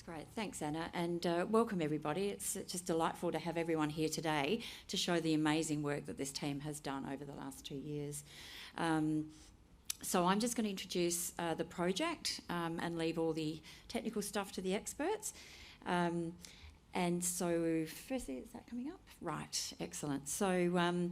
Great, thanks Anna, and welcome everybody. It's just delightful to have everyone here today to show the amazing work that this team has done over the last 2 years. So I'm just going to introduce the project and leave all the technical stuff to the experts. And so firstly, is that coming up? Right, excellent. So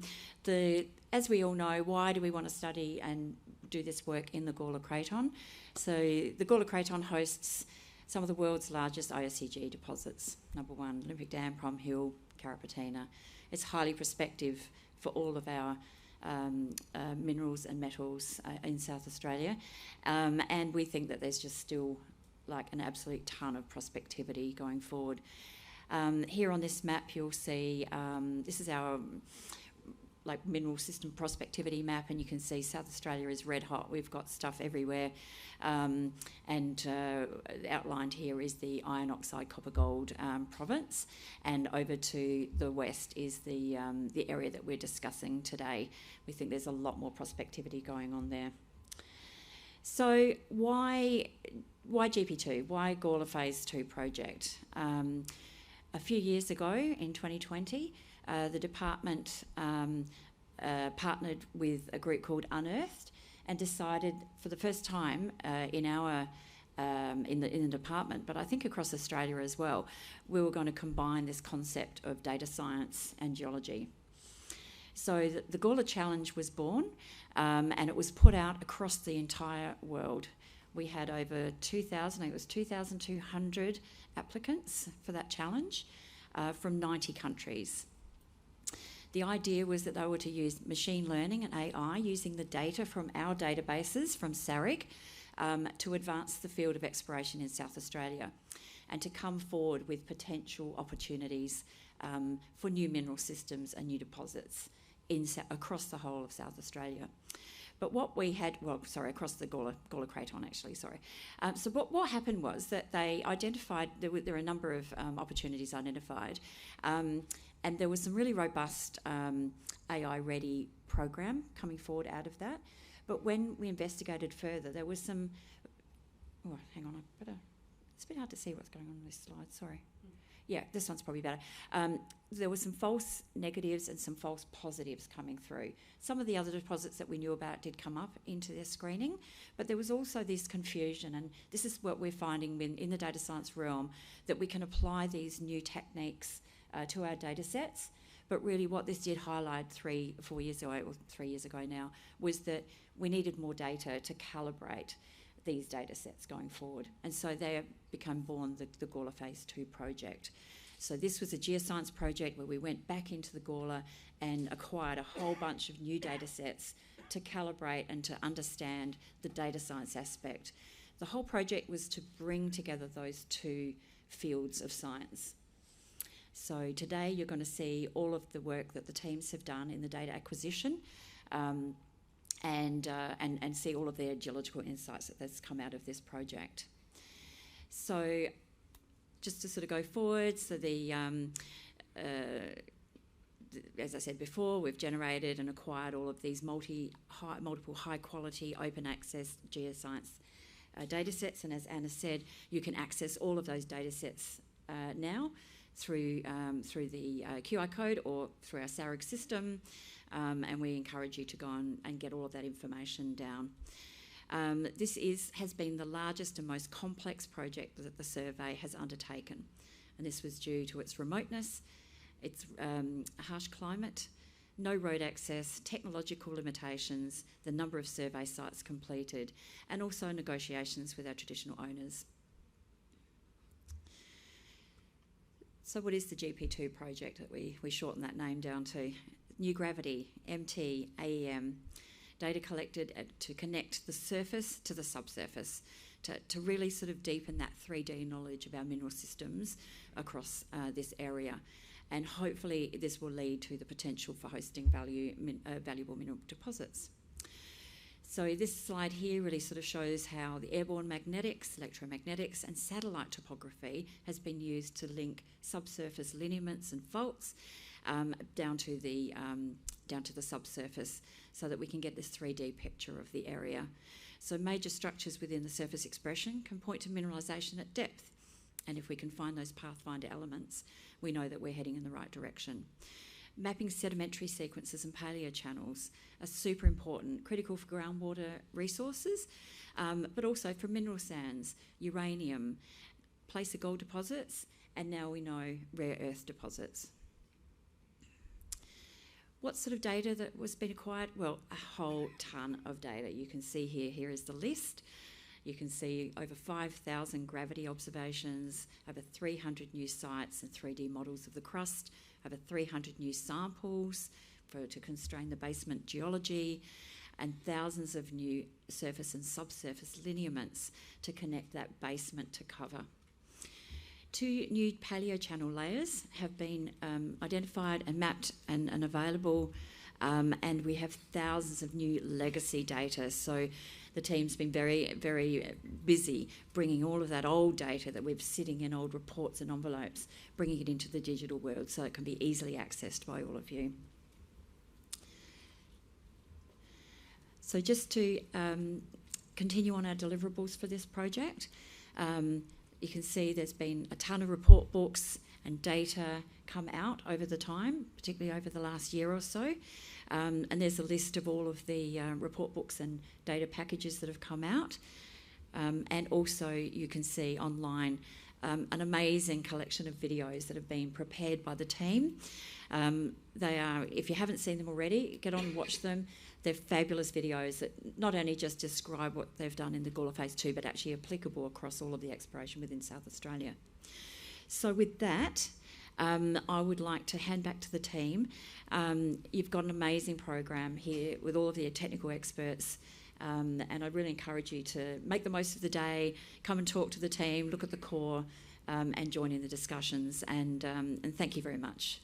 as we all know, why do we want to study and do this work in the Gawler Craton? So the Gawler Craton hosts some of the world's largest OSCG deposits. Number one, Olympic Dam, Prom Hill, Carrapateena. It's highly prospective for all of our minerals and metals in South Australia. And we think that there's just still like an absolute ton of prospectivity going forward. Here on this map, you'll see, this is our mineral system prospectivity map, and you can see South Australia is red hot. We've got stuff everywhere, and outlined here is the iron oxide copper gold province, and over to the west is the area that we're discussing today. We think there's a lot more prospectivity going on there. So why GP2? Why Gawler Phase 2 project? A few years ago, in 2020, the department partnered with a group called Unearthed and decided for the first time in the department, but I think across Australia as well, we were going to combine this concept of data science and geology. So the Gawler Challenge was born, and it was put out across the entire world. We had over 2,000, I think it was 2,200 applicants for that challenge from 90 countries. The idea was that they were to use machine learning and AI using the data from our databases from SARIG to advance the field of exploration in South Australia and to come forward with potential opportunities for new mineral systems and new deposits across the whole of South Australia. But what we had, across the Gawler Craton actually, So what happened was that they identified, there were a number of opportunities identified, and there was some really robust AI-ready program coming forward out of that. But when we investigated further, there was some... Oh, hang on, it's a bit hard to see what's going on this slide, sorry. Yeah, this one's probably better. There were some false negatives and some false positives coming through. Some of the other deposits that we knew about did come up into their screening, but there was also this confusion, and this is what we're finding in the data science realm, that we can apply these new techniques to our data sets. But really what this did highlight 3 or 4 years ago, or 3 years ago now, was that we needed more data to calibrate these data sets going forward. And so they become born the Gawler Phase 2 project. So this was a geoscience project where we went back into the Gawler and acquired a whole bunch of new data sets to calibrate and to understand the data science aspect. The whole project was to bring together those two fields of science. So today you're going to see all of the work that the teams have done in the data acquisition, and see all of their geological insights that's come out of this project. So just to sort of go forward, so as I said before, we've generated and acquired all of these multiple high-quality, open-access geoscience data sets, and as Anna said, you can access all of those data sets now through the QR code or through our SARIG system. And we encourage you to go and get all of that information down. This has been the largest and most complex project that the survey has undertaken, and this was due to its remoteness, its harsh climate, no road access, technological limitations, the number of survey sites completed, and also negotiations with our traditional owners. So what is the GP2 project that we shorten that name down to? New gravity, MT, AEM, data collected to connect the surface to the subsurface, to really sort of deepen that 3D knowledge of our mineral systems across this area. And hopefully this will lead to the potential for hosting valuable mineral deposits. So this slide here really sort of shows how the airborne magnetics, electromagnetics and satellite topography has been used to link subsurface lineaments and faults down to the subsurface, so that we can get this 3D picture of the area. So major structures within the surface expression can point to mineralisation at depth, And if we can find those pathfinder elements, we know that we're heading in the right direction. Mapping sedimentary sequences and paleochannels are super important, critical for groundwater resources, but also for mineral sands, uranium, placer gold deposits, and now we know rare earth deposits. What sort of data that was being acquired? Well, a whole ton of data. You can see here is the list. You can see over 5,000 gravity observations, over 300 new sites and 3D models of the crust, over 300 new samples to constrain the basement geology, and thousands of new surface and subsurface lineaments to connect that basement to cover. 2 new paleochannel layers have been identified and mapped and available, and we have thousands of new legacy data. So the team's been very, very busy bringing all of that old data that we're sitting in old reports and envelopes, bringing it into the digital world so it can be easily accessed by all of you. So just to continue on our deliverables for this project, you can see there's been a ton of report books and data come out over the time, particularly over the last year or so. And there's a list of all of the report books and data packages that have come out. And also you can see online an amazing collection of videos that have been prepared by the team. They are, if you haven't seen them already, get on and watch them. They're fabulous videos that not only just describe what they've done in the Gawler Phase 2, but actually applicable across all of the exploration within South Australia. So with that, I would like to hand back to the team. You've got an amazing program here with all of the technical experts, and I really encourage you to make the most of the day, come and talk to the team, look at the core, and join in the discussions. And thank you very much.